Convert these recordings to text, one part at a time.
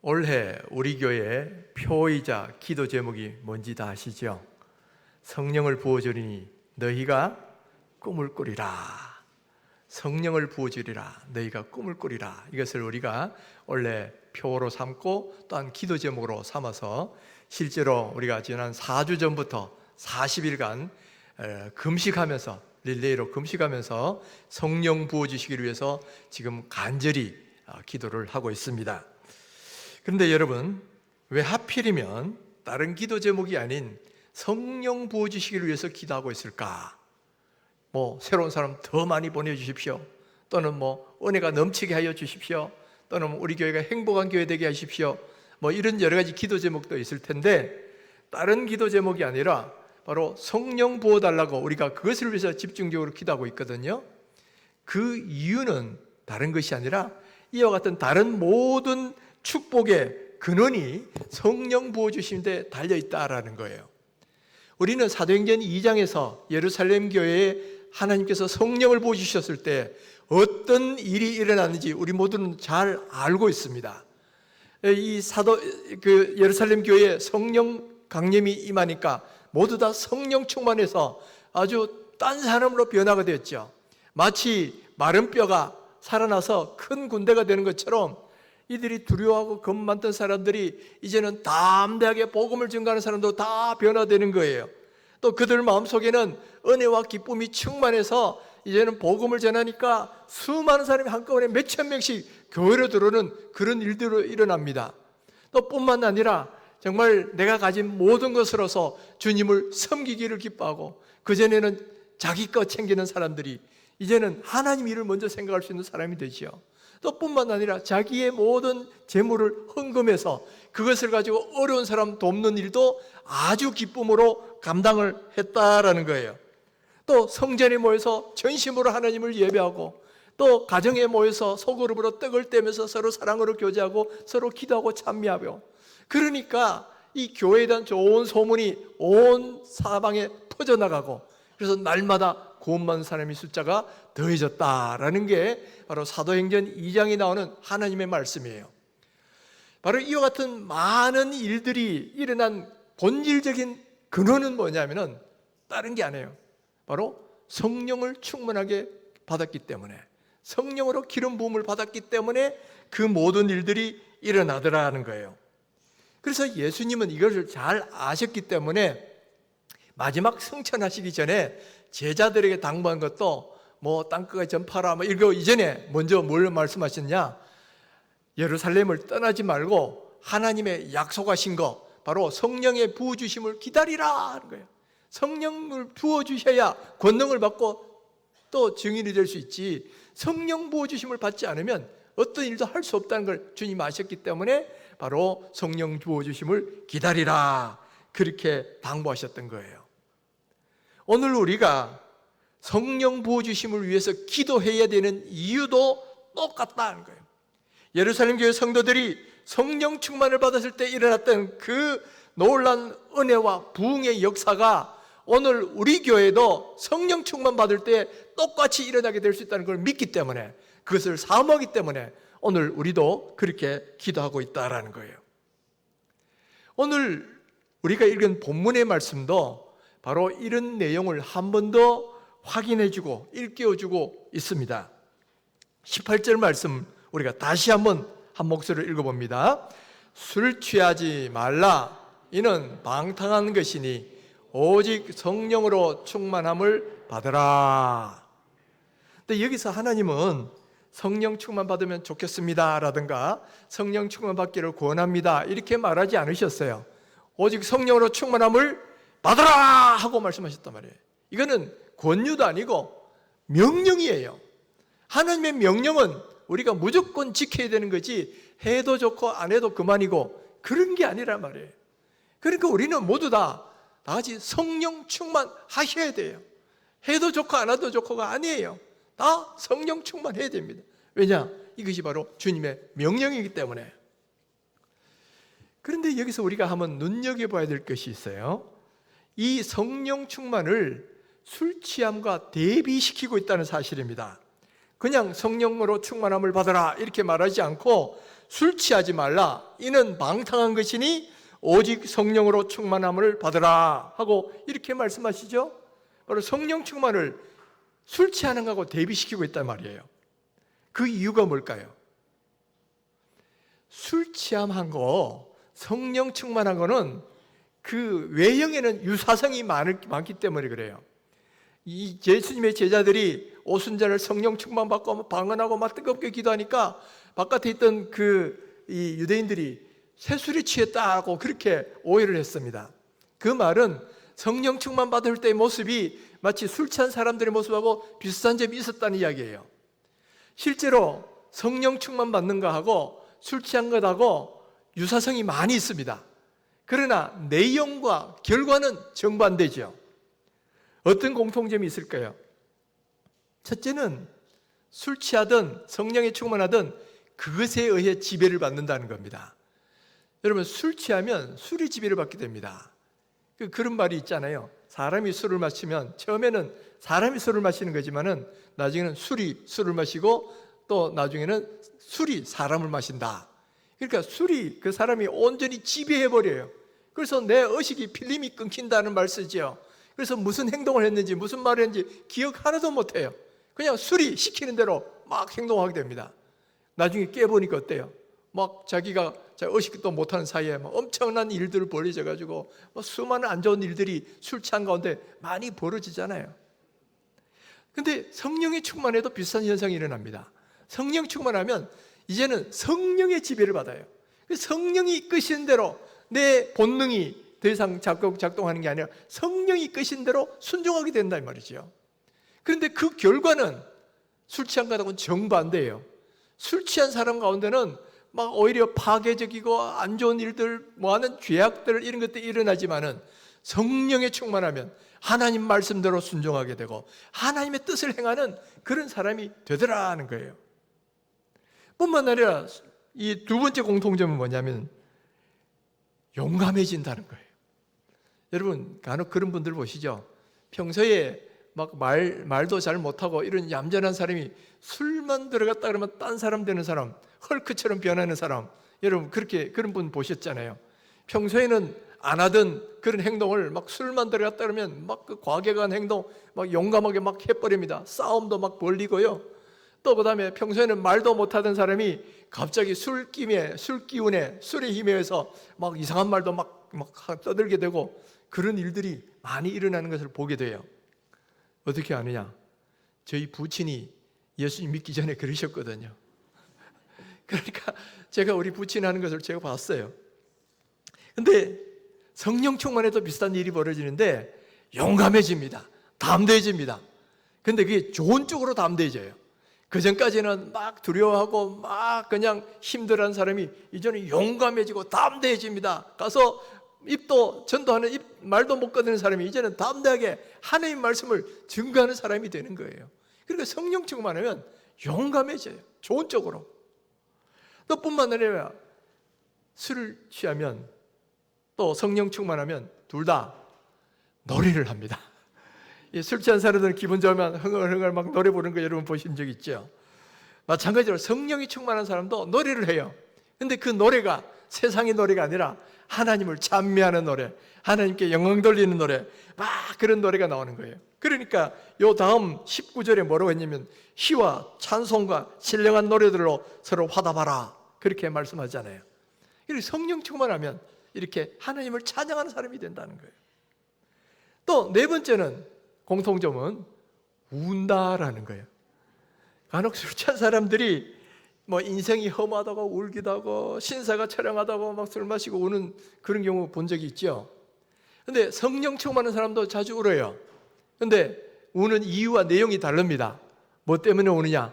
올해 우리 교회 표이자 기도 제목이 뭔지 다 아시죠? 성령을 부어주리니 너희가 꿈을 꾸리라. 성령을 부어주리라. 너희가 꿈을 꾸리라. 이것을 우리가 원래 표로 삼고 또한 기도 제목으로 삼아서 실제로 우리가 지난 4주 전부터 40일간 금식하면서 릴레이로 금식하면서 성령 부어주시기를 위해서 지금 간절히 기도를 하고 있습니다. 그런데 여러분, 왜 하필이면 다른 기도 제목이 아닌 성령 부어주시기를 위해서 기도하고 있을까? 새로운 사람 더 많이 보내주십시오. 또는 은혜가 넘치게 하여 주십시오. 또는 우리 교회가 행복한 교회 되게 하십시오. 이런 여러 가지 기도 제목도 있을 텐데, 다른 기도 제목이 아니라 바로 성령 부어달라고 우리가 그것을 위해서 집중적으로 기도하고 있거든요. 그 이유는 다른 것이 아니라 이와 같은 다른 모든 축복의 근원이 성령 부어주심에 달려있다라는 거예요. 우리는 사도행전 2장에서 예루살렘 교회에 하나님께서 성령을 부어주셨을 때 어떤 일이 일어났는지 우리 모두는 잘 알고 있습니다. 이 예루살렘 교회에 성령 강림이 임하니까 모두 다 성령 충만해서 아주 딴 사람으로 변화가 되었죠. 마치 마른 뼈가 살아나서 큰 군대가 되는 것처럼 이들이 두려워하고 겁 많던 사람들이 이제는 담대하게 복음을 증거하는 사람도 다 변화되는 거예요. 또 그들 마음속에는 은혜와 기쁨이 충만해서 이제는 복음을 전하니까 수많은 사람이 한꺼번에 몇천 명씩 교회로 들어오는 그런 일들이 일어납니다. 또 뿐만 아니라 정말 내가 가진 모든 것으로서 주님을 섬기기를 기뻐하고, 그전에는 자기 것 챙기는 사람들이 이제는 하나님 일을 먼저 생각할 수 있는 사람이 되지요. 또 뿐만 아니라 자기의 모든 재물을 헌금해서 그것을 가지고 어려운 사람 돕는 일도 아주 기쁨으로 감당을 했다라는 거예요. 또 성전에 모여서 전심으로 하나님을 예배하고, 또 가정에 모여서 소그룹으로 떡을 떼면서 서로 사랑으로 교제하고 서로 기도하고 찬미하고, 그러니까 이 교회에 대한 좋은 소문이 온 사방에 퍼져나가고, 그래서 날마다 구원받는 사람의 숫자가 더해졌다라는 게 바로 사도행전 2장에 나오는 하나님의 말씀이에요. 바로 이와 같은 많은 일들이 일어난 본질적인 근원은 뭐냐면은 다른 게 아니에요. 바로 성령을 충만하게 받았기 때문에, 성령으로 기름 부음을 받았기 때문에 그 모든 일들이 일어나더라는 거예요. 그래서 예수님은 이것을 잘 아셨기 때문에 마지막 승천하시기 전에 제자들에게 당부한 것도 땅끝까지 전파라 이거 이전에 먼저 뭘 말씀하셨냐? 예루살렘을 떠나지 말고 하나님의 약속하신 거, 바로 성령의 부어주심을 기다리라 하는 거예요. 성령을 부어주셔야 권능을 받고 또 증인이 될 수 있지, 성령 부어주심을 받지 않으면 어떤 일도 할 수 없다는 걸 주님 아셨기 때문에 바로 성령 부어주심을 기다리라, 그렇게 당부하셨던 거예요. 오늘 우리가 성령 부어주심을 위해서 기도해야 되는 이유도 똑같다는 거예요. 예루살렘 교회 성도들이 성령 충만을 받았을 때 일어났던 그 놀라운 은혜와 부흥의 역사가 오늘 우리 교회도 성령 충만 받을 때 똑같이 일어나게 될 수 있다는 걸 믿기 때문에, 그것을 사모하기 때문에 오늘 우리도 그렇게 기도하고 있다라는 거예요. 오늘 우리가 읽은 본문의 말씀도 바로 이런 내용을 한 번 더 확인해주고 일깨워주고 있습니다. 18절 말씀 우리가 다시 한번 한 목소리를 읽어봅니다. 술 취하지 말라. 이는 방탕한 것이니 오직 성령으로 충만함을 받으라. 근데 여기서 하나님은 성령 충만 받으면 좋겠습니다 라든가 성령 충만 받기를 권합니다 이렇게 말하지 않으셨어요. 오직 성령으로 충만함을 받으라 하고 말씀하셨단 말이에요. 이거는 권유도 아니고 명령이에요. 하나님의 명령은 우리가 무조건 지켜야 되는 거지, 해도 좋고 안 해도 그만이고 그런 게 아니란 말이에요. 그러니까 우리는 모두 다 같이 성령 충만하셔야 돼요. 해도 좋고 안 해도 좋고가 아니에요. 다 성령 충만해야 됩니다. 왜냐? 이것이 바로 주님의 명령이기 때문에. 그런데 여기서 우리가 한번 눈여겨봐야 될 것이 있어요. 이 성령 충만을 술 취함과 대비시키고 있다는 사실입니다. 그냥 성령으로 충만함을 받아라 이렇게 말하지 않고 술 취하지 말라. 이는 방탕한 것이니 오직 성령으로 충만함을 받으라 하고 이렇게 말씀하시죠. 바로 성령 충만을 술 취하는 것하고 대비시키고 있단 말이에요. 그 이유가 뭘까요? 술 취함하고 성령 충만한 거는 그 외형에는 유사성이 많기 때문에 그래요. 이 예수님의 제자들이 오순절을 성령 충만받고 방언하고 막 뜨겁게 기도하니까 바깥에 있던 이 유대인들이 새술이 취했다고 그렇게 오해를 했습니다. 그 말은 성령 충만 받을 때의 모습이 마치 술 취한 사람들의 모습하고 비슷한 점이 있었다는 이야기예요. 실제로 성령 충만 받는 거하고 술 취한 것하고 유사성이 많이 있습니다. 그러나 내용과 결과는 정반대죠. 어떤 공통점이 있을까요? 첫째는 술 취하든 성령에 충만하든 그것에 의해 지배를 받는다는 겁니다. 여러분, 술 취하면 술이 지배를 받게 됩니다. 그런 말이 있잖아요. 사람이 술을 마시면 처음에는 사람이 술을 마시는 거지만은 나중에는 술이 술을 마시고 또 나중에는 술이 사람을 마신다. 그러니까 술이 그 사람이 온전히 지배해버려요. 그래서 내 의식이 필름이 끊긴다는 말 쓰죠. 그래서 무슨 행동을 했는지 무슨 말을 했는지 기억 하나도 못해요. 그냥 술이 시키는 대로 막 행동하게 됩니다. 나중에 깨보니까 어때요? 막 자기가 의식도 못하는 사이에 막 엄청난 일들을 벌어져가지고 수많은 안 좋은 일들이 술 취한 가운데 많이 벌어지잖아요. 근데 성령이 충만해도 비슷한 현상이 일어납니다. 성령 충만하면 이제는 성령의 지배를 받아요. 성령이 이끄시는 대로 내 본능이 더 이상 작동하는 게 아니라 성령이 이끄신 대로 순종하게 된다 이 말이죠. 그런데 그 결과는 술 취한 것하고는 정반대예요. 술 취한 사람 가운데는 막 오히려 파괴적이고 안 좋은 일들, 하는 죄악들 이런 것들이 일어나지만은 성령에 충만하면 하나님 말씀대로 순종하게 되고 하나님의 뜻을 행하는 그런 사람이 되더라는 거예요. 뿐만 아니라 이 두 번째 공통점은 뭐냐면 용감해진다는 거예요. 여러분 간혹 그런 분들 보시죠. 평소에 막 말도 잘 못하고 이런 얌전한 사람이 술만 들어갔다 그러면 딴 사람 되는 사람, 헐크처럼 변하는 사람, 여러분 그런 분 보셨잖아요. 평소에는 안 하던 그런 행동을 막 술만 들어갔다 그러면 막 그 과격한 행동 막 용감하게 막 해버립니다. 싸움도 막 벌리고요. 또 그다음에 평소에는 말도 못하던 사람이 갑자기 술 기운에 술의 힘에 의해서 막 이상한 말도 막 떠들게 되고 그런 일들이 많이 일어나는 것을 보게 돼요. 어떻게 아느냐? 저희 부친이 예수님 믿기 전에 그러셨거든요. 그러니까 제가 우리 부친 하는 것을 제가 봤어요. 근데 성령 충만해도 비슷한 일이 벌어지는데 용감해집니다. 담대해집니다. 근데 그게 좋은 쪽으로 담대해져요. 그 전까지는 막 두려워하고 막 그냥 힘들어하는 사람이 이제는 용감해지고 담대해집니다. 가서 입도 전도하는 말도 못 꺼내는 사람이 이제는 담대하게 하나님 말씀을 증거하는 사람이 되는 거예요. 그러니까 성령 충만하면 용감해져요. 좋은 쪽으로. 또 뿐만 아니라 술을 취하면 또 성령 충만하면 둘 다 노래를 합니다. 술 취한 사람들은 기분 좋으면 흥얼흥얼 막 노래 부르는 거 여러분 보신 적 있죠? 마찬가지로 성령이 충만한 사람도 노래를 해요. 근데 그 노래가 세상의 노래가 아니라 하나님을 찬미하는 노래, 하나님께 영광 돌리는 노래, 막 그런 노래가 나오는 거예요. 그러니까 요 다음 19절에 뭐라고 했냐면 희와 찬송과 신령한 노래들로 서로 화답하라 그렇게 말씀하잖아요. 이렇게 성령 충만하면 이렇게 하나님을 찬양하는 사람이 된다는 거예요. 또 네 번째는 공통점은 운다라는 거예요. 간혹 술 취한 사람들이 뭐 인생이 험하다고 울기도 하고 신사가 처량하다고 막 술 마시고 우는 그런 경우 본 적이 있죠. 근데 성령 충만한 사람도 자주 울어요. 근데 우는 이유와 내용이 다릅니다. 뭐 때문에 우느냐?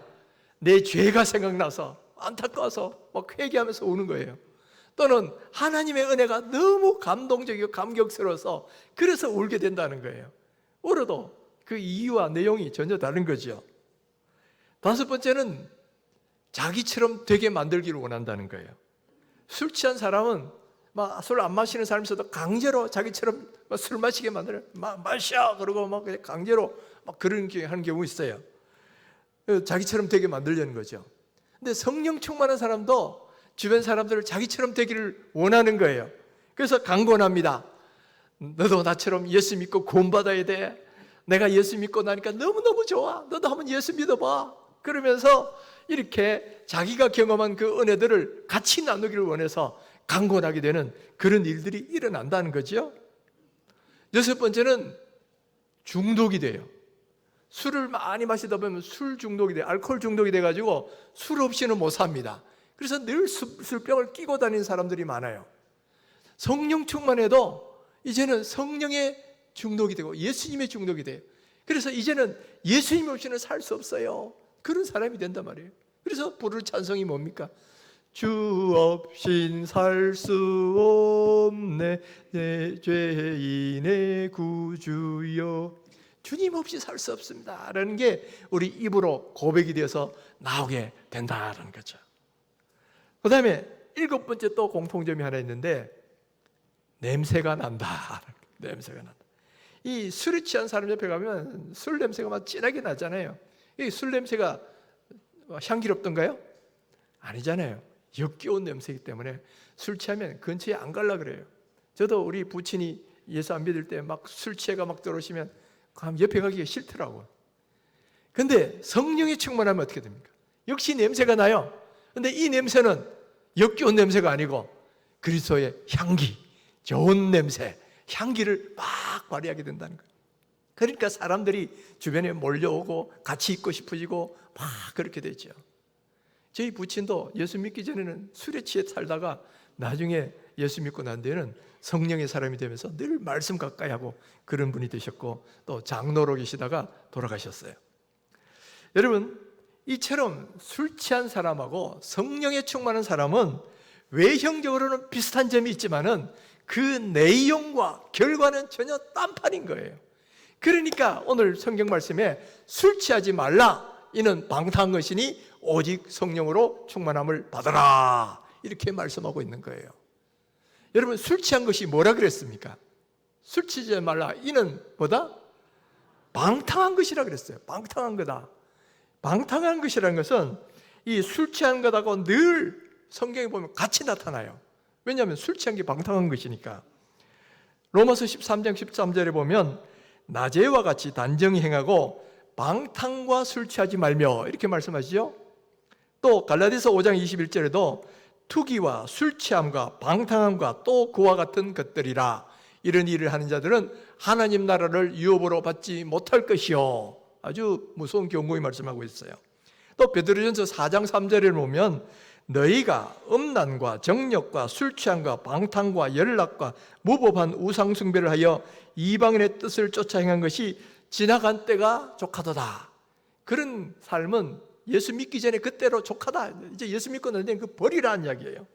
내 죄가 생각나서 안타까워서 막 회개하면서 우는 거예요. 또는 하나님의 은혜가 너무 감동적이고 감격스러워서 그래서 울게 된다는 거예요. 울어도 그 이유와 내용이 전혀 다른 거죠. 다섯 번째는 자기처럼 되게 만들기를 원한다는 거예요. 술 취한 사람은 막 술 안 마시는 사람에서도 강제로 자기처럼 술 마시게 만들어요. 마셔! 그러고 막 강제로 막 그런 게 하는 경우 있어요. 자기처럼 되게 만들려는 거죠. 근데 성령 충만한 사람도 주변 사람들을 자기처럼 되기를 원하는 거예요. 그래서 강권합니다. 너도 나처럼 예수 믿고 구원받아야 돼. 내가 예수 믿고 나니까 너무너무 좋아. 너도 한번 예수 믿어봐. 그러면서 이렇게 자기가 경험한 그 은혜들을 같이 나누기를 원해서 강권하게 되는 그런 일들이 일어난다는 거죠. 여섯 번째는 중독이 돼요. 술을 많이 마시다 보면 술 중독이 돼요. 알코올 중독이 돼가지고 술 없이는 못 삽니다. 그래서 늘 술병을 끼고 다니는 사람들이 많아요. 성령 충만해도 이제는 성령의 중독이 되고 예수님의 중독이 돼요. 그래서 이제는 예수님 없이는 살 수 없어요. 그런 사람이 된단 말이에요. 그래서 부를 찬송이 뭡니까? 주 없인 살 수 없네 내 죄인의 구주여. 주님 없이 살 수 없습니다 라는 게 우리 입으로 고백이 되어서 나오게 된다는 거죠. 그 다음에 일곱 번째 또 공통점이 하나 있는데 냄새가 난다. 냄새가 난다. 이 술에 취한 사람 옆에 가면 술 냄새가 막 진하게 나잖아요. 이 술 냄새가 향기롭던가요? 아니잖아요. 역겨운 냄새이기 때문에 술 취하면 근처에 안 가려고 그래요. 저도 우리 부친이 예수 안 믿을 때 막 술 취해가 막 들어오시면 옆에 가기가 싫더라고요. 근데 성령이 충만하면 어떻게 됩니까? 역시 냄새가 나요. 근데 이 냄새는 역겨운 냄새가 아니고 그리스도의 향기, 좋은 냄새, 향기를 막 발휘하게 된다는 거예요. 그러니까 사람들이 주변에 몰려오고 같이 있고 싶어지고 막 그렇게 되죠. 저희 부친도 예수 믿기 전에는 술에 취해 살다가 나중에 예수 믿고 난 뒤에는 성령의 사람이 되면서 늘 말씀 가까이 하고 그런 분이 되셨고 또 장로로 계시다가 돌아가셨어요. 여러분, 이처럼 술 취한 사람하고 성령에 충만한 사람은 외형적으로는 비슷한 점이 있지만은 그 내용과 결과는 전혀 딴판인 거예요. 그러니까 오늘 성경 말씀에 술 취하지 말라. 이는 방탕한 것이니 오직 성령으로 충만함을 받아라. 이렇게 말씀하고 있는 거예요. 여러분, 술 취한 것이 뭐라 그랬습니까? 술 취하지 말라. 이는 뭐다? 방탕한 것이라 그랬어요. 방탕한 거다. 방탕한 것이라는 것은 이 술 취한 것하고 늘 성경에 보면 같이 나타나요. 왜냐하면 술 취한 게 방탕한 것이니까. 로마서 13장 13절에 보면 낮에와 같이 단정히 행하고 방탕과 술 취하지 말며 이렇게 말씀하시죠. 또 갈라디아서 5장 21절에도 투기와 술 취함과 방탕함과 또 그와 같은 것들이라. 이런 일을 하는 자들은 하나님 나라를 유업으로 받지 못할 것이요. 아주 무서운 경고의 말씀하고 있어요. 또 베드로전서 4장 3절에 보면 너희가 음란과 정욕과 술 취함과 방탕과 연락과 무법한 우상 숭배를 하여 이방인의 뜻을 쫓아 행한 것이 지나간 때가 족하도다. 그런 삶은 예수 믿기 전에 그때로 족하다. 이제 예수 믿고 난 뒤에 그 버리라는 이야기예요.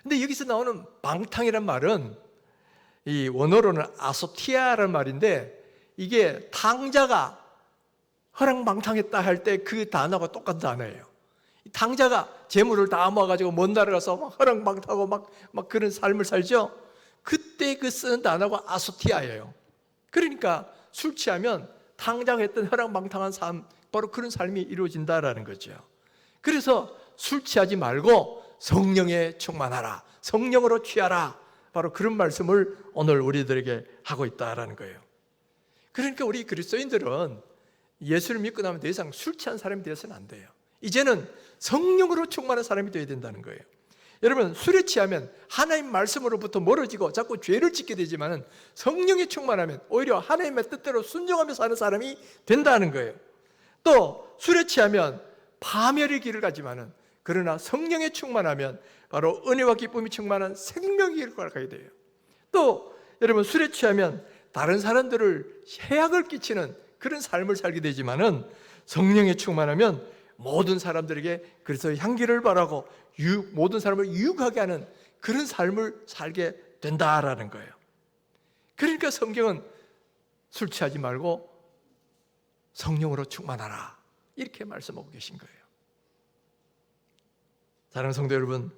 근데 여기서 나오는 방탕이란 말은 이 원어로는 아소티아라는 말인데 이게 탕자가 허랑방탕했다 할 때 그 단어가 똑같은 단어예요. 탕자가 재물을 다 모아가지고 먼 나라 가서 막 허랑방탕하고 막 그런 삶을 살죠. 그때 그 쓰는 단어가 아소티아예요. 그러니까 술 취하면 탕자가 했던 허랑방탕한 삶, 바로 그런 삶이 이루어진다라는 거죠. 그래서 술 취하지 말고 성령에 충만하라, 성령으로 취하라, 바로 그런 말씀을 오늘 우리들에게 하고 있다라는 거예요. 그러니까 우리 그리스도인들은 예수를 믿고 나면 더 이상 술 취한 사람이 되어서는 안 돼요. 이제는 성령으로 충만한 사람이 되어야 된다는 거예요. 여러분, 술에 취하면 하나님 말씀으로부터 멀어지고 자꾸 죄를 짓게 되지만 성령에 충만하면 오히려 하나님의 뜻대로 순종하며 사는 사람이 된다는 거예요. 또 술에 취하면 파멸의 길을 가지만은 그러나 성령에 충만하면 바로 은혜와 기쁨이 충만한 생명의 길을 가게 돼요. 또 여러분, 술에 취하면 다른 사람들을 해악을 끼치는 그런 삶을 살게 되지만은 성령에 충만하면 모든 사람들에게 그래서 향기를 바라고 모든 사람을 유익하게 하는 그런 삶을 살게 된다라는 거예요. 그러니까 성경은 술 취하지 말고 성령으로 충만하라 이렇게 말씀하고 계신 거예요. 사랑하는 성도 여러분,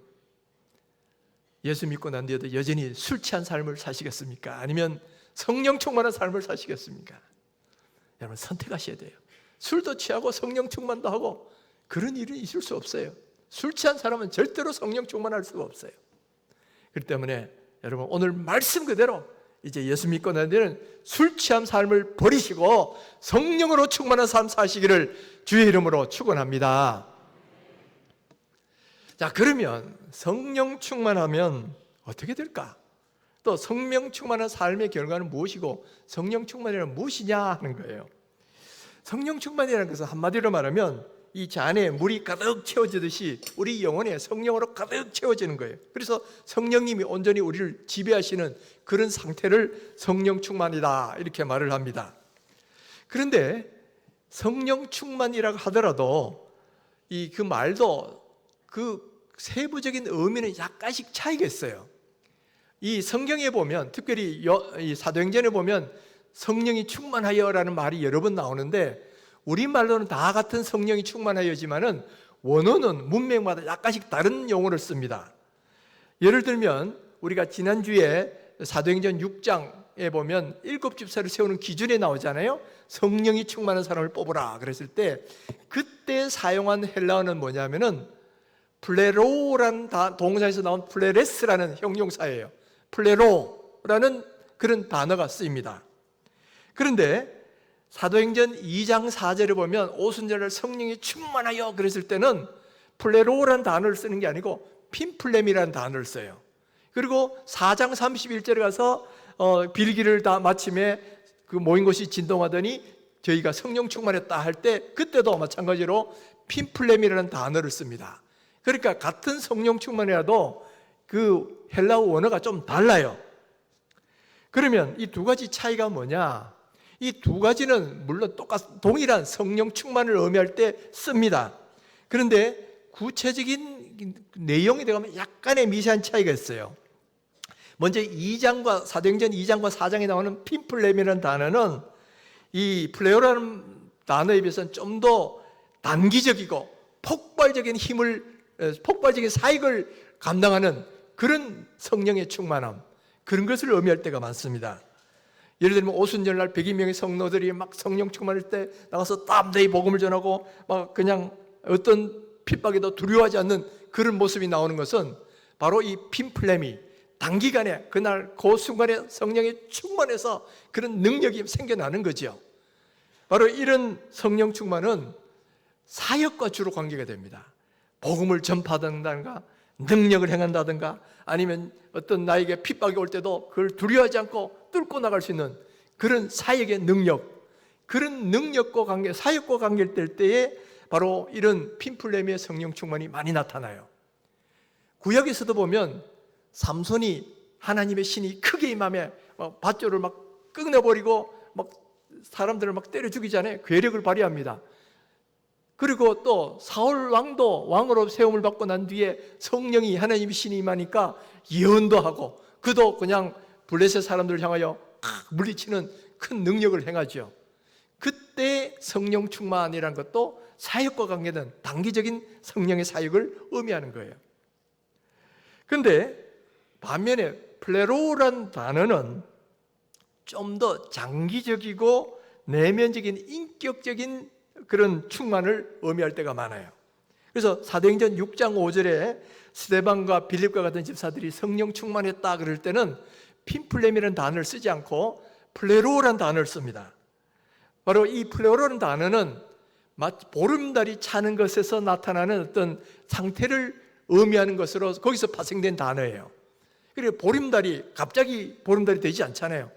예수 믿고 난 뒤에도 여전히 술 취한 삶을 사시겠습니까? 아니면 성령 충만한 삶을 사시겠습니까? 여러분, 선택하셔야 돼요. 술도 취하고 성령 충만도 하고 그런 일은 있을 수 없어요. 술 취한 사람은 절대로 성령 충만할 수가 없어요. 그렇기 때문에 여러분 오늘 말씀 그대로 이제 예수 믿고 난 뒤에는 술 취한 삶을 버리시고 성령으로 충만한 삶 사시기를 주의 이름으로 축원합니다. 자, 그러면 성령 충만하면 어떻게 될까? 또 성령 충만한 삶의 결과는 무엇이고 성령 충만이란 무엇이냐 하는 거예요. 성령 충만이라는 것은 한마디로 말하면 이 잔에 물이 가득 채워지듯이 우리 영혼에 성령으로 가득 채워지는 거예요. 그래서 성령님이 온전히 우리를 지배하시는 그런 상태를 성령 충만이다 이렇게 말을 합니다. 그런데 성령 충만이라고 하더라도 그 말도 그 세부적인 의미는 약간씩 차이가 있어요. 이 성경에 보면 특별히 이 사도행전에 보면 성령이 충만하여라는 말이 여러 번 나오는데 우리말로는 다 같은 성령이 충만하여지만은 원어는 문맥마다 약간씩 다른 용어를 씁니다. 예를 들면 우리가 지난주에 사도행전 6장에 보면 7집사를 세우는 기준에 나오잖아요. 성령이 충만한 사람을 뽑으라 그랬을 때 그때 사용한 헬라어는 뭐냐면은 플레로라는 동사에서 나온 플레레스라는 형용사예요. 플레로라는 그런 단어가 쓰입니다. 그런데 사도행전 2장 4절에 보면 오순절날 성령이 충만하여 그랬을 때는 플레로라는 단어를 쓰는 게 아니고 핀플렘이라는 단어를 써요. 그리고 4장 31절에 가서 빌기를 다 마침에 그 모인 곳이 진동하더니 저희가 성령 충만했다 할 때 그때도 마찬가지로 핀플렘이라는 단어를 씁니다. 그러니까 같은 성령 충만이라도 그 헬라어 원어가 좀 달라요. 그러면 이 두 가지 차이가 뭐냐? 이 두 가지는 물론 동일한 성령 충만을 의미할 때 씁니다. 그런데 구체적인 내용이 들어가면 약간의 미세한 차이가 있어요. 먼저 사도행전 2장과 4장에 나오는 핀플렘이라는 단어는 이 플레오라는 단어에 비해서는 좀 더 단기적이고 폭발적인 사역을 감당하는 그런 성령의 충만함, 그런 것을 의미할 때가 많습니다. 예를 들면 오순절날 100여 명의 성도들이 막 성령 충만할 때 나가서 땀대이 복음을 전하고 막 그냥 어떤 핍박에도 두려워하지 않는 그런 모습이 나오는 것은 바로 이 핀플렘이 단기간에 그날 그 순간에 성령이 충만해서 그런 능력이 생겨나는 거죠. 바로 이런 성령 충만은 사역과 주로 관계가 됩니다. 복음을 전파한다든가 능력을 행한다든가 아니면 어떤 나에게 핍박이 올 때도 그걸 두려워하지 않고 뚫고 나갈 수 있는 그런 사역의 능력, 그런 능력과 관계, 사역과 관계될 때에 바로 이런 핀플렘의 성령 충만이 많이 나타나요. 구약에서도 보면 삼손이 하나님의 신이 크게 임하며 밧줄을 막 끊어버리고 막 사람들을 막 때려 죽이잖아요. 괴력을 발휘합니다. 그리고 또 사울 왕도 왕으로 세움을 받고 난 뒤에 성령이 하나님의 신이 임하니까 예언도 하고 그도 그냥 블레셋 사람들을 향하여 물리치는 큰 능력을 행하죠. 그때 성령 충만이라는 것도 사역과 관계된 단기적인 성령의 사역을 의미하는 거예요. 그런데 반면에 플레로라는 단어는 좀 더 장기적이고 내면적인 인격적인 그런 충만을 의미할 때가 많아요. 그래서 사도행전 6장 5절에 스데반과 빌립과 같은 집사들이 성령 충만했다 그럴 때는 핀플렘이라는 단어를 쓰지 않고 플레로라는 단어를 씁니다. 바로 이 플레로라는 단어는 마치 보름달이 차는 것에서 나타나는 어떤 상태를 의미하는 것으로 거기서 파생된 단어예요. 그리고 보름달이 갑자기 보름달이 되지 않잖아요.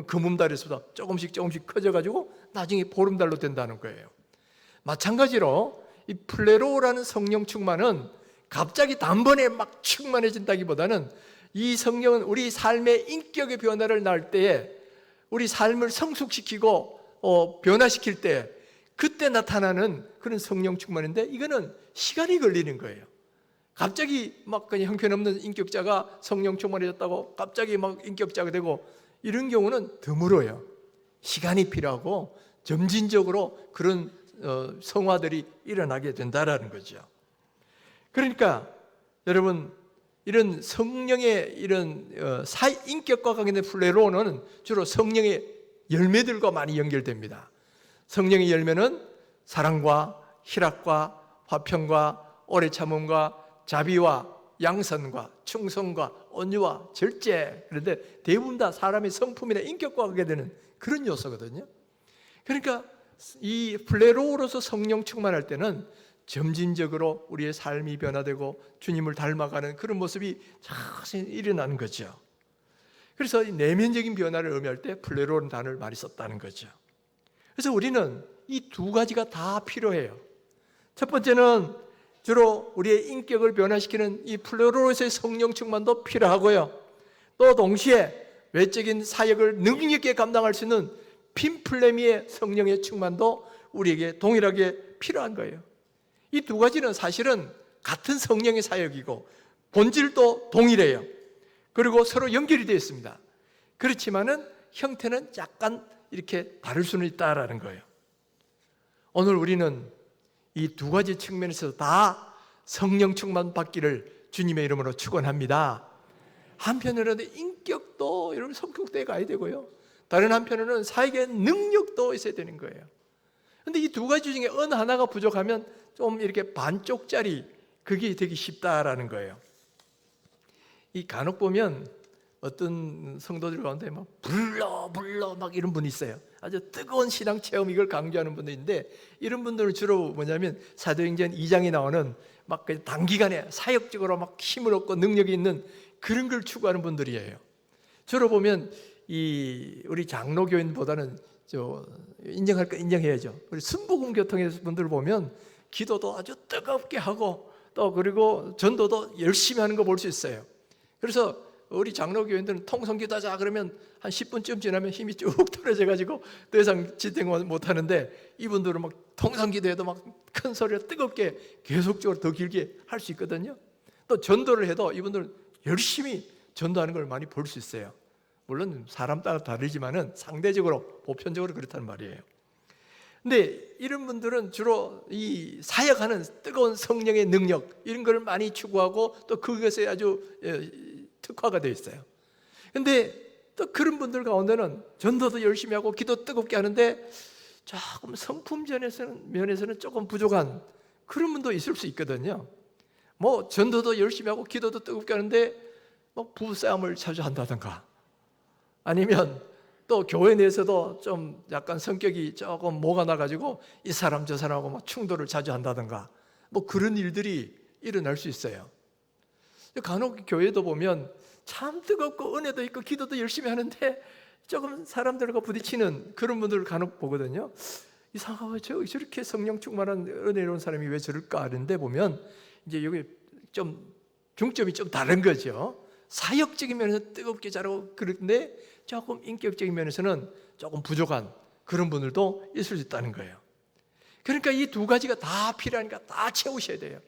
금음달에서부터 조금씩 커져가지고 나중에 보름달로 된다는 거예요. 마찬가지로 이 플레로라는 성령 충만은 갑자기 단번에 막 충만해진다기보다는 이 성령은 우리 삶의 인격의 변화를 낳을 때에 우리 삶을 성숙시키고 변화시킬 때 그때 나타나는 그런 성령 충만인데 이거는 시간이 걸리는 거예요. 갑자기 막 그냥 형편없는 인격자가 성령 충만해졌다고 갑자기 막 인격자가 되고 이런 경우는 드물어요. 시간이 필요하고 점진적으로 그런 성화들이 일어나게 된다라는 거죠. 그러니까 여러분 이런 성령의 이런 인격과 관계된 플레로는 주로 성령의 열매들과 많이 연결됩니다. 성령의 열매는 사랑과 희락과 화평과 오래 참음과 자비와 양선과 충성과 온유와 절제. 그런데 대부분 다 사람의 성품이나 인격과 하게 되는 그런 요소거든요. 그러니까 이 플레로우로서 성령 충만할 때는 점진적으로 우리의 삶이 변화되고 주님을 닮아가는 그런 모습이 자신히 일어나는 거죠. 그래서 이 내면적인 변화를 의미할 때 플레로우라는 단어를 많이 썼다는 거죠. 그래서 우리는 이 두 가지가 다 필요해요. 첫 번째는 주로 우리의 인격을 변화시키는 이 플레로우로서의 성령 충만도 필요하고요. 또 동시에 외적인 사역을 능력 있게 감당할 수 있는 핀플레미의 성령의 충만도 우리에게 동일하게 필요한 거예요. 이 두 가지는 사실은 같은 성령의 사역이고 본질도 동일해요. 그리고 서로 연결이 되어 있습니다. 그렇지만은 형태는 약간 이렇게 다를 수는 있다라는 거예요. 오늘 우리는 이 두 가지 측면에서 다 성령 충만 받기를 주님의 이름으로 축원합니다. 한편으로는 인격도 여러분 성격대에 가야 되고요. 다른 한편으로는 사역의 능력도 있어야 되는 거예요. 그런데 이 두 가지 중에 어느 하나가 부족하면 좀 이렇게 반쪽짜리 그게 되기 쉽다라는 거예요. 이 간혹 보면 어떤 성도들 가운데 막 불러 막 이런 분이 있어요. 아주 뜨거운 신앙 체험 이걸 강조하는 분도 있는데 이런 분들은 주로 뭐냐면 사도행전 2장에 나오는 막 단기간에 사역적으로 막 힘을 얻고 능력이 있는 그런 걸 추구하는 분들이에요. 주로 보면 이 우리 장로교인보다는 인정할 거 인정해야죠. 우리 순복음 교통의 분들 보면 기도도 아주 뜨겁게 하고 또 그리고 전도도 열심히 하는 거 볼 수 있어요. 그래서 우리 장로교인들은 통성기도하자 그러면 한 10분쯤 지나면 힘이 쭉 떨어져 가지고 더 이상 지탱 못 하는데 이분들은 막 통성기도해도 막 큰 소리로 뜨겁게 계속적으로 더 길게 할 수 있거든요. 또 전도를 해도 이분들은 열심히 전도하는 걸 많이 볼 수 있어요. 물론 사람 따라 다르지만은 상대적으로 보편적으로 그렇다는 말이에요. 근데 이런 분들은 주로 이 사역하는 뜨거운 성령의 능력 이런 걸 많이 추구하고 또 그것에 아주 특화가 되어 있어요. 근데 또 그런 분들 가운데는 전도도 열심히 하고 기도 뜨겁게 하는데 조금 성품면에서는 조금 부족한 그런 분도 있을 수 있거든요. 뭐 전도도 열심히 하고 기도도 뜨겁게 하는데 뭐 부부싸움을 자주 한다든가 아니면 또 교회 내에서도 좀 약간 성격이 조금 뭐가 나가지고 이 사람 저 사람하고 막 충돌을 자주 한다든가 뭐 그런 일들이 일어날 수 있어요. 간혹 교회도 보면 참 뜨겁고 은혜도 있고 기도도 열심히 하는데 조금 사람들과 부딪히는 그런 분들을 간혹 보거든요. 이상하고 저렇게 성령 충만한 은혜로운 사람이 왜 저럴까 하는데 보면 이제 여기 좀 중점이 좀 다른 거죠. 사역적인 면에서 뜨겁게 자라고 그런데 조금 인격적인 면에서는 조금 부족한 그런 분들도 있을 수 있다는 거예요. 그러니까 이 두 가지가 다 필요하니까 다 채우셔야 돼요.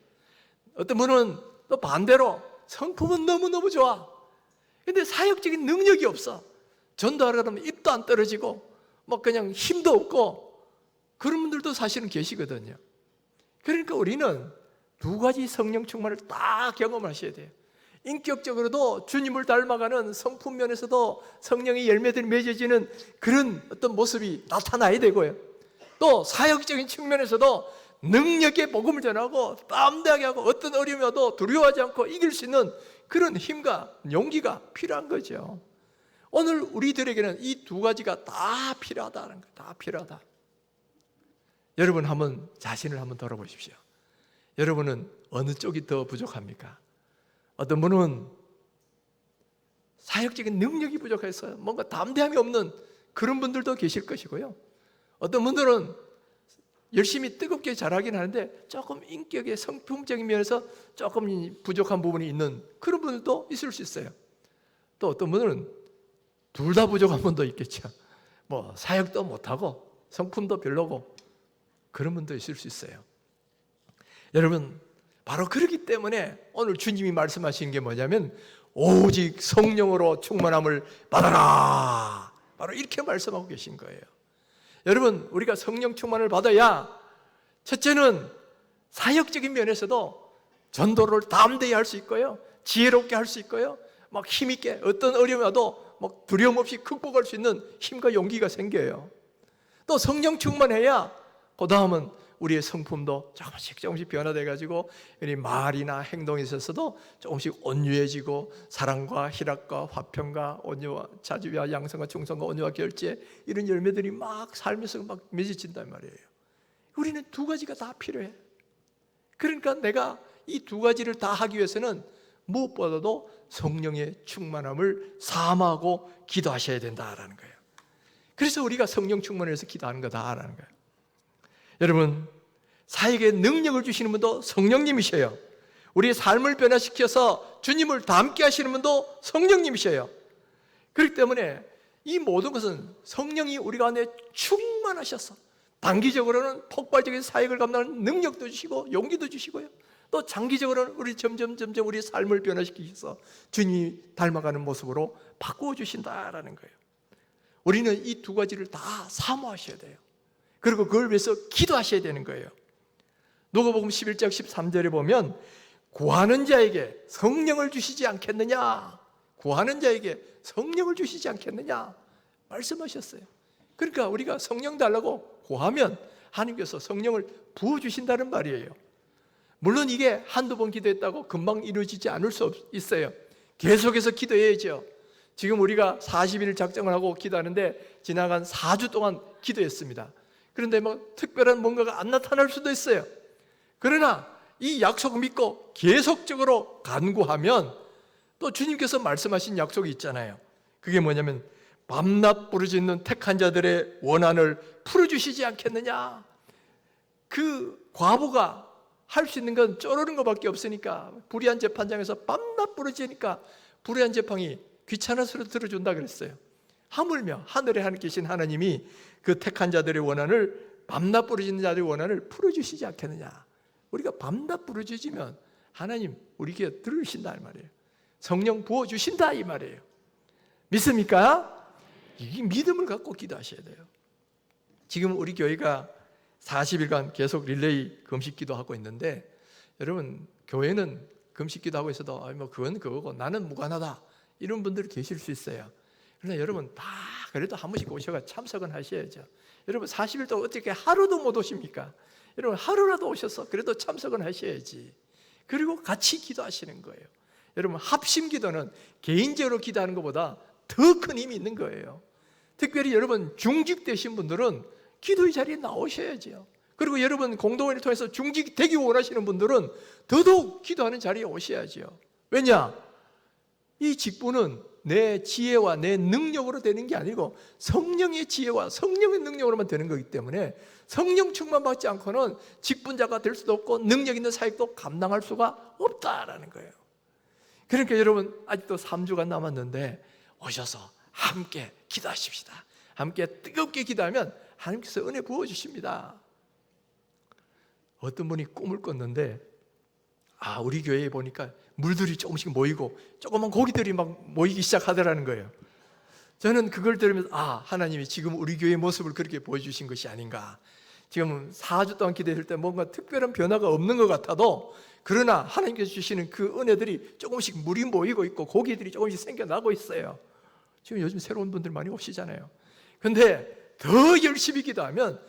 어떤 분은 또 반대로 성품은 너무너무 좋아. 근데 사역적인 능력이 없어. 전도하려 그러면 입도 안 떨어지고 뭐 그냥 힘도 없고 그런 분들도 사실은 계시거든요. 그러니까 우리는 두 가지 성령 충만을 다 경험하셔야 돼요. 인격적으로도 주님을 닮아가는 성품 면에서도 성령의 열매들이 맺어지는 그런 어떤 모습이 나타나야 되고요. 또 사역적인 측면에서도 능력의 복음을 전하고 담대하게 하고 어떤 어려움이 와도 두려워하지 않고 이길 수 있는 그런 힘과 용기가 필요한 거죠. 오늘 우리들에게는 이 두 가지가 다 필요하다는 거예요. 다 필요하다. 여러분 한번 자신을 한번 돌아보십시오. 여러분은 어느 쪽이 더 부족합니까? 어떤 분은 사역적인 능력이 부족해서 뭔가 담대함이 없는 그런 분들도 계실 것이고요. 어떤 분들은 열심히 뜨겁게 잘하긴 하는데 조금 인격의 성품적인 면에서 조금 부족한 부분이 있는 그런 분들도 있을 수 있어요. 또 어떤 분들은 둘 다 부족한 분도 있겠죠. 뭐 사역도 못하고 성품도 별로고 그런 분도 있을 수 있어요. 여러분 바로 그렇기 때문에 오늘 주님이 말씀하시는 게 뭐냐면 오직 성령으로 충만함을 받아라. 바로 이렇게 말씀하고 계신 거예요. 여러분 우리가 성령 충만을 받아야 첫째는 사역적인 면에서도 전도를 담대히 할 수 있고요. 지혜롭게 할 수 있고요. 막 힘있게 어떤 어려움이 와도 막 두려움 없이 극복할 수 있는 힘과 용기가 생겨요. 또 성령 충만해야 그 다음은 우리의 성품도 조금씩 변화돼 가지고 말이나 행동에 있어서도 조금씩 온유해지고 사랑과 희락과 화평과 온유와 자주와 양성과 충성과 온유와 결제 이런 열매들이 막 살면서 막 맺어진단 말이에요. 우리는 두 가지가 다 필요해. 그러니까 내가 이 두 가지를 다 하기 위해서는 무엇보다도 성령의 충만함을 사모하고 기도하셔야 된다라는 거예요. 그래서 우리가 성령 충만을 위해서 기도하는 거다라는 거예요. 여러분, 사에게 능력을 주시는 분도 성령님이셔요. 우리의 삶을 변화시켜서 주님을 닮게 하시는 분도 성령님이셔요. 그렇기 때문에 이 모든 것은 성령이 우리 가운데 충만하셔서 단기적으로는 폭발적인 사역을 감당하는 능력도 주시고 용기도 주시고요. 또 장기적으로는 우리 점점 우리의 삶을 변화시키셔서 주님이 닮아가는 모습으로 바꾸어 주신다라는 거예요. 우리는 이 두 가지를 다 사모하셔야 돼요. 그리고 그걸 위해서 기도하셔야 되는 거예요. 누가복음 11장 13절에 보면 구하는 자에게 성령을 주시지 않겠느냐, 구하는 자에게 성령을 주시지 않겠느냐 말씀하셨어요. 그러니까 우리가 성령 달라고 구하면 하나님께서 성령을 부어주신다는 말이에요. 물론 이게 한두 번 기도했다고 금방 이루어지지 않을 수 있어요. 계속해서 기도해야죠. 지금 우리가 40일 작정을 하고 기도하는데 지나간 4주 동안 기도했습니다. 그런데 특별한 뭔가가 안 나타날 수도 있어요. 그러나 이 약속 믿고 계속적으로 간구하면 또 주님께서 말씀하신 약속이 있잖아요. 그게 뭐냐면 밤낮 부르짖는 택한 자들의 원한을 풀어주시지 않겠느냐. 그 과부가 할 수 있는 건 쪼르는 것밖에 없으니까 불의한 재판장에서 밤낮 부르짖으니까 불의한 재판이 귀찮아서 들어준다 그랬어요. 하물며 하늘에 계신 하나님이 그 택한 자들의 원한을 밤낮 부르짖는 자들의 원한을 풀어주시지 않겠느냐. 우리가 밤낮 부르짖으면 하나님 우리 귀에 들으신다 이 말이에요. 성령 부어주신다 이 말이에요. 믿습니까? 이 믿음을 갖고 기도하셔야 돼요. 지금 우리 교회가 40일간 계속 릴레이 금식 기도하고 있는데 여러분 교회는 금식 기도하고 있어도 그건 그거고 나는 무관하다 이런 분들 계실 수 있어요. 그러나 여러분 다 그래도 한 번씩 오셔가 참석은 하셔야죠. 여러분 40일 동안 어떻게 하루도 못 오십니까? 여러분 하루라도 오셔서 그래도 참석은 하셔야지. 그리고 같이 기도하시는 거예요. 여러분 합심 기도는 개인적으로 기도하는 것보다 더 큰 힘이 있는 거예요. 특별히 여러분 중직되신 분들은 기도의 자리에 나오셔야죠. 그리고 여러분 공동회를 통해서 중직되기 원하시는 분들은 더더욱 기도하는 자리에 오셔야죠. 왜냐? 이 직분은 내 지혜와 내 능력으로 되는 게 아니고 성령의 지혜와 성령의 능력으로만 되는 거기 때문에 성령 충만 받지 않고는 직분자가 될 수도 없고 능력 있는 사역도 감당할 수가 없다라는 거예요. 그러니까 여러분 아직도 3주가 남았는데 오셔서 함께 기도하십시다. 함께 뜨겁게 기도하면 하나님께서 은혜 부어주십니다. 어떤 분이 꿈을 꿨는데 우리 교회에 보니까 물들이 조금씩 모이고 조그만 고기들이 막 모이기 시작하더라는 거예요. 저는 그걸 들으면서 하나님이 지금 우리 교회의 모습을 그렇게 보여주신 것이 아닌가. 지금 4주 동안 기도했을 때 뭔가 특별한 변화가 없는 것 같아도 그러나 하나님께서 주시는 그 은혜들이 조금씩 물이 모이고 있고 고기들이 조금씩 생겨나고 있어요. 지금 요즘 새로운 분들 많이 오시잖아요. 근데 더 열심히 기도하면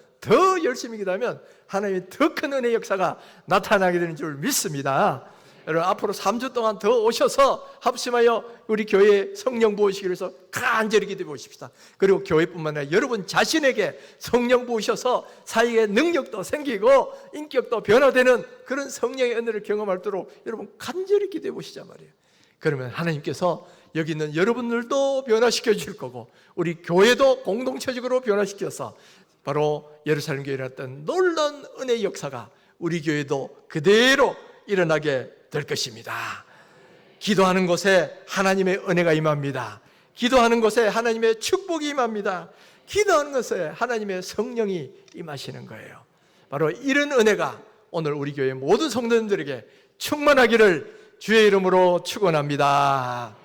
하나님의 더 큰 은혜의 역사가 나타나게 되는 줄 믿습니다. 여러분 앞으로 3주 동안 더 오셔서 합심하여 우리 교회에 성령 부으시기 위해서 간절히 기도해 보십시다. 그리고 교회뿐만 아니라 여러분 자신에게 성령 부으셔서 사역의 능력도 생기고 인격도 변화되는 그런 성령의 은혜를 경험하도록 여러분 간절히 기도해 보시자 말이에요. 그러면 하나님께서 여기 있는 여러분들도 변화시켜 주실 거고 우리 교회도 공동체적으로 변화시켜서 바로 예루살렘 교회에 일어났던 놀라운 은혜의 역사가 우리 교회도 그대로 일어나게 될 것입니다. 기도하는 곳에 하나님의 은혜가 임합니다. 기도하는 곳에 하나님의 축복이 임합니다. 기도하는 곳에 하나님의 성령이 임하시는 거예요. 바로 이런 은혜가 오늘 우리 교회 모든 성도님들에게 충만하기를 주의 이름으로 축원합니다.